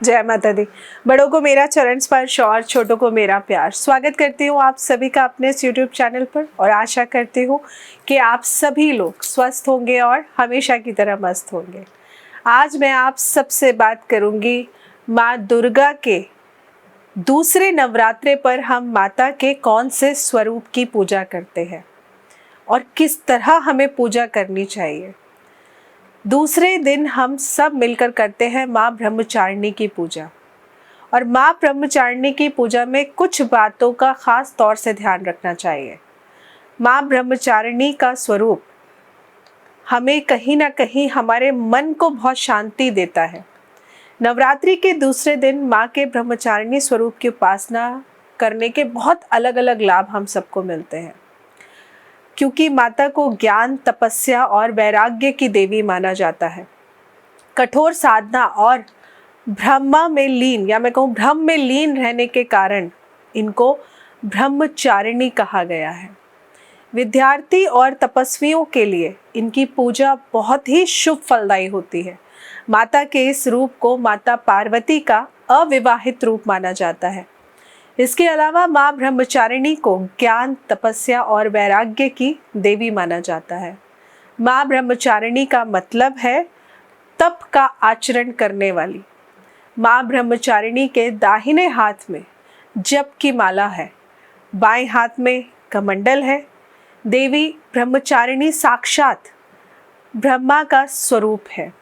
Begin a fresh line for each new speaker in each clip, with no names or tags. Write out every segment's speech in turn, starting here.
जय माता दी। बड़ों को मेरा चरण स्पर्श और छोटों को मेरा प्यार। स्वागत करती हूँ आप सभी का अपने इस YouTube चैनल पर और आशा करती हूँ कि आप सभी लोग स्वस्थ होंगे और हमेशा की तरह मस्त होंगे। आज मैं आप सबसे बात करूँगी माँ दुर्गा के दूसरे नवरात्रे पर हम माता के कौन से स्वरूप की पूजा करते हैं और किस तरह हमें पूजा करनी चाहिए। दूसरे दिन हम सब मिलकर करते हैं माँ ब्रह्मचारिणी की पूजा और माँ ब्रह्मचारिणी की पूजा में कुछ बातों का खास तौर से ध्यान रखना चाहिए। माँ ब्रह्मचारिणी का स्वरूप हमें कहीं ना कहीं हमारे मन को बहुत शांति देता है। नवरात्रि के दूसरे दिन माँ के ब्रह्मचारिणी स्वरूप की उपासना करने के बहुत अलग अलग लाभ हम सबको मिलते हैं, क्योंकि माता को ज्ञान, तपस्या और वैराग्य की देवी माना जाता है। कठोर साधना और ब्रह्म में लीन रहने के कारण इनको ब्रह्मचारिणी कहा गया है। विद्यार्थी और तपस्वियों के लिए इनकी पूजा बहुत ही शुभ फलदायी होती है। माता के इस रूप को माता पार्वती का अविवाहित रूप माना जाता है। इसके अलावा माँ ब्रह्मचारिणी को ज्ञान, तपस्या और वैराग्य की देवी माना जाता है। माँ ब्रह्मचारिणी का मतलब है तप का आचरण करने वाली। माँ ब्रह्मचारिणी के दाहिने हाथ में जप की माला है, बाएं हाथ में कमंडल है। देवी ब्रह्मचारिणी साक्षात ब्रह्मा का स्वरूप है,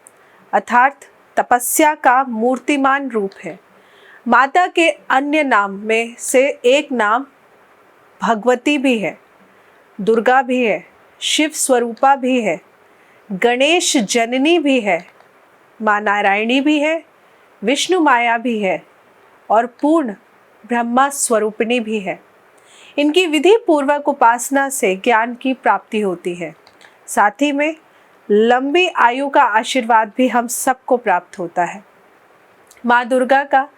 अर्थात तपस्या का मूर्तिमान रूप है। माता के अन्य नाम में से एक नाम भगवती भी है, दुर्गा भी है, शिव स्वरूपा भी है, गणेश जननी भी है, माँ नारायणी भी है, विष्णु माया भी है और पूर्ण ब्रह्मा स्वरूपिणी भी है। इनकी विधि पूर्वक उपासना से ज्ञान की प्राप्ति होती है। साथ ही में लंबी आयु का आशीर्वाद भी हम सबको प्राप्त होता है। माँ दुर्गा का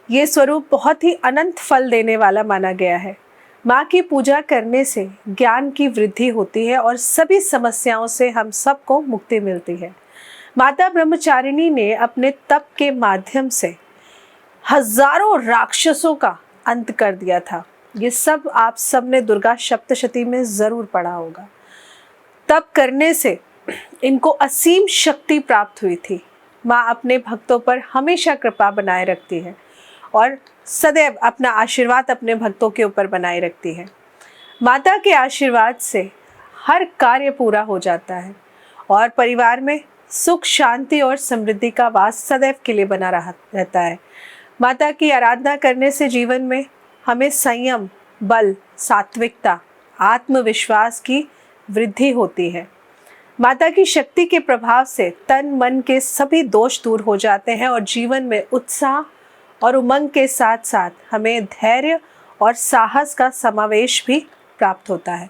ये स्वरूप बहुत ही अनंत फल देने वाला माना गया है। माँ की पूजा करने से ज्ञान की वृद्धि होती है और सभी समस्याओं से हम सबको मुक्ति मिलती है। माता ब्रह्मचारिणी ने अपने तप के माध्यम से हजारों राक्षसों का अंत कर दिया था। ये सब आप सब ने दुर्गा सप्तशती में जरूर पढ़ा होगा। तप करने से इनको असीम शक्ति प्राप्त हुई थी। माँ अपने भक्तों पर हमेशा कृपा बनाए रखती है और सदैव अपना आशीर्वाद अपने भक्तों के ऊपर बनाए रखती है। माता के आशीर्वाद से हर कार्य पूरा हो जाता है और परिवार में सुख, शांति और समृद्धि का वास सदैव के लिए बना रहता है। माता की आराधना करने से जीवन में हमें संयम, बल, सात्विकता, आत्मविश्वास की वृद्धि होती है। माता की शक्ति के प्रभाव से तन मन के सभी दोष दूर हो जाते हैं और जीवन में उत्साह और उमंग के साथ साथ हमें धैर्य और साहस का समावेश भी प्राप्त होता है।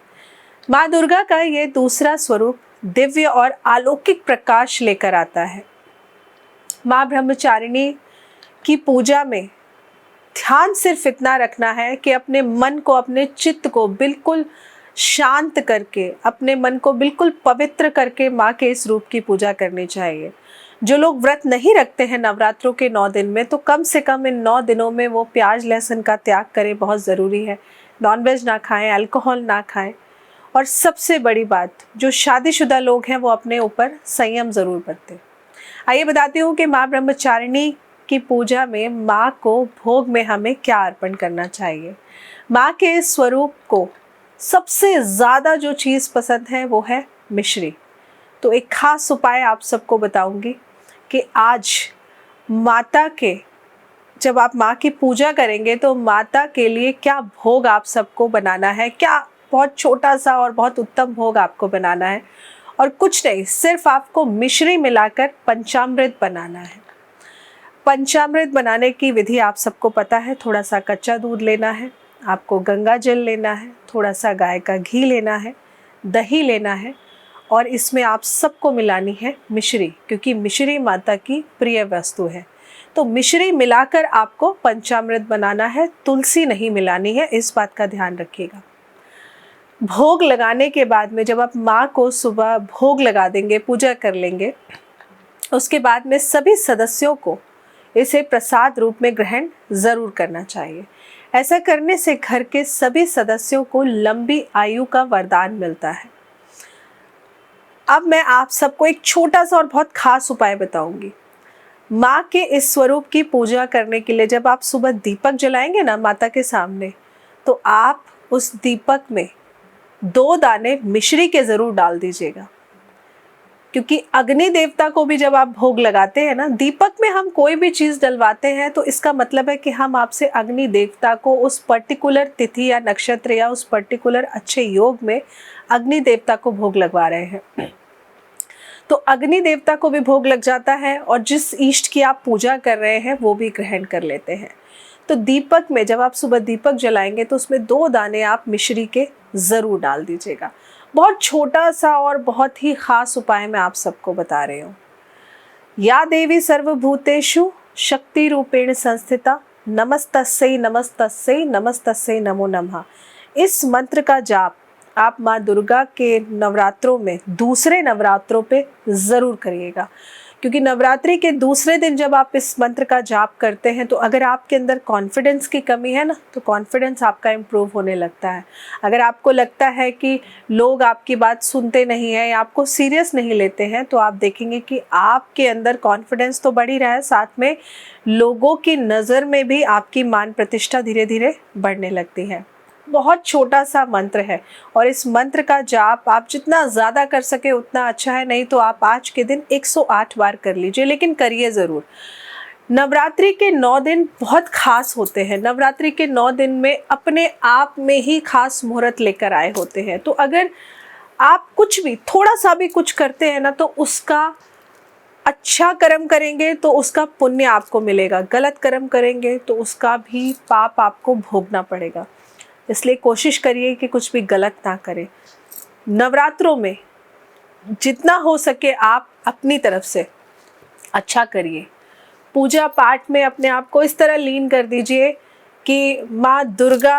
माँ दुर्गा का ये दूसरा स्वरूप दिव्य और अलौकिक प्रकाश लेकर आता है। माँ ब्रह्मचारिणी की पूजा में ध्यान सिर्फ इतना रखना है कि अपने मन को, अपने चित्त को बिल्कुल शांत करके, अपने मन को बिल्कुल पवित्र करके माँ के इस रूप की पूजा करनी चाहिए। जो लोग व्रत नहीं रखते हैं नवरात्रों के 9 दिन में, तो कम से कम इन 9 दिनों में वो प्याज लहसुन का त्याग करें, बहुत ज़रूरी है। नॉनवेज ना खाएं, अल्कोहल ना खाएं और सबसे बड़ी बात, जो शादीशुदा लोग हैं वो अपने ऊपर संयम ज़रूर बरतें। आइए बताती हूँ कि माँ ब्रह्मचारिणी की पूजा में माँ को भोग में हमें क्या अर्पण करना चाहिए। माँ के इस स्वरूप को सबसे ज़्यादा जो चीज़ पसंद है वो है मिश्री। तो एक खास उपाय आप सबको बताऊंगी कि आज माता के, जब आप माँ की पूजा करेंगे तो माता के लिए क्या भोग आप सबको बनाना है। क्या बहुत छोटा सा और बहुत उत्तम भोग आपको बनाना है और कुछ नहीं, सिर्फ आपको मिश्री मिलाकर पंचामृत बनाना है। पंचामृत बनाने की विधि आप सबको पता है। थोड़ा सा कच्चा दूध लेना है, आपको गंगा जल लेना है, थोड़ा सा गाय का घी लेना है, दही लेना है और इसमें आप सबको मिलानी है मिश्री, क्योंकि मिश्री माता की प्रिय वस्तु है। तो मिश्री मिलाकर आपको पंचामृत बनाना है, तुलसी नहीं मिलानी है, इस बात का ध्यान रखिएगा। भोग लगाने के बाद में जब आप माँ को सुबह भोग लगा देंगे, पूजा कर लेंगे, उसके बाद में सभी सदस्यों को इसे प्रसाद रूप में ग्रहण ज़रूर करना चाहिए। ऐसा करने से घर के सभी सदस्यों को लंबी आयु का वरदान मिलता है। अब मैं आप सबको एक छोटा सा और बहुत खास उपाय बताऊंगी। माँ के इस स्वरूप की पूजा करने के लिए जब आप सुबह दीपक जलाएंगे ना माता के सामने, तो आप उस दीपक में 2 दाने मिश्री के ज़रूर डाल दीजिएगा, क्योंकि अग्नि देवता को भी जब आप भोग लगाते हैं ना, दीपक में हम कोई भी चीज़ डलवाते हैं तो इसका मतलब है कि हम आपसे अग्नि देवता को उस पर्टिकुलर तिथि या नक्षत्र या उस पर्टिकुलर अच्छे योग में अग्नि देवता को भोग लगवा रहे हैं। तो अग्नि देवता को भी भोग लग जाता है और जिस इष्ट की आप पूजा कर रहे हैं वो भी ग्रहण कर लेते हैं। तो दीपक में जब आप सुबह दीपक जलाएंगे तो उसमें 2 दाने आप मिश्री के ज़रूर डाल दीजिएगा। बहुत छोटा सा और बहुत ही खास उपाय मैं आप सबको बता रही हूँ। या देवी सर्वभूतेषु शक्ति रूपेण संस्थिता नमस्तस्यै नमस्तस्यै नमस्तस्यै नमो नमः। इस मंत्र का जाप आप माँ दुर्गा के नवरात्रों में दूसरे नवरात्रों पे ज़रूर करिएगा, क्योंकि नवरात्रि के दूसरे दिन जब आप इस मंत्र का जाप करते हैं तो अगर आपके अंदर कॉन्फिडेंस की कमी है ना, तो कॉन्फिडेंस आपका इम्प्रूव होने लगता है। अगर आपको लगता है कि लोग आपकी बात सुनते नहीं हैं या आपको सीरियस नहीं लेते हैं, तो आप देखेंगे कि आपके अंदर कॉन्फिडेंस तो बढ़ ही रहा है, साथ में लोगों की नज़र में भी आपकी मान प्रतिष्ठा धीरे धीरे बढ़ने लगती है। बहुत छोटा सा मंत्र है और इस मंत्र का जाप आप जितना ज़्यादा कर सके उतना अच्छा है, नहीं तो आप आज के दिन 108 बार कर लीजिए, लेकिन करिए ज़रूर। नवरात्रि के 9 दिन बहुत खास होते हैं। नवरात्रि के 9 दिन में अपने आप में ही खास मुहूर्त लेकर आए होते हैं। तो अगर आप कुछ भी थोड़ा सा भी कुछ करते हैं ना, तो उसका अच्छा कर्म करेंगे तो उसका पुण्य आपको मिलेगा, गलत कर्म करेंगे तो उसका भी पाप आपको भोगना पड़ेगा। इसलिए कोशिश करिए कि कुछ भी गलत ना करें। नवरात्रों में जितना हो सके आप अपनी तरफ से अच्छा करिए। पूजा पाठ में अपने आप को इस तरह लीन कर दीजिए कि माँ दुर्गा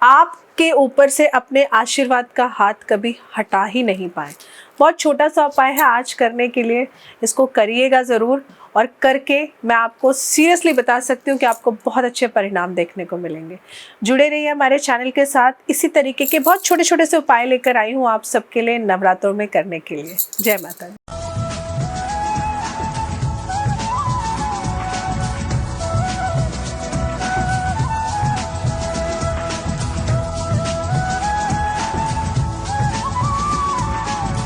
आपके ऊपर से अपने आशीर्वाद का हाथ कभी हटा ही नहीं पाए। बहुत छोटा सा उपाय है आज करने के लिए, इसको करिएगा ज़रूर, और करके मैं आपको सीरियसली बता सकती हूँ कि आपको बहुत अच्छे परिणाम देखने को मिलेंगे। जुड़े रहिए हमारे चैनल के साथ, इसी तरीके के बहुत छोटे छोटे से उपाय लेकर आई हूँ आप सबके लिए नवरात्रों में करने के लिए। जय माता दी।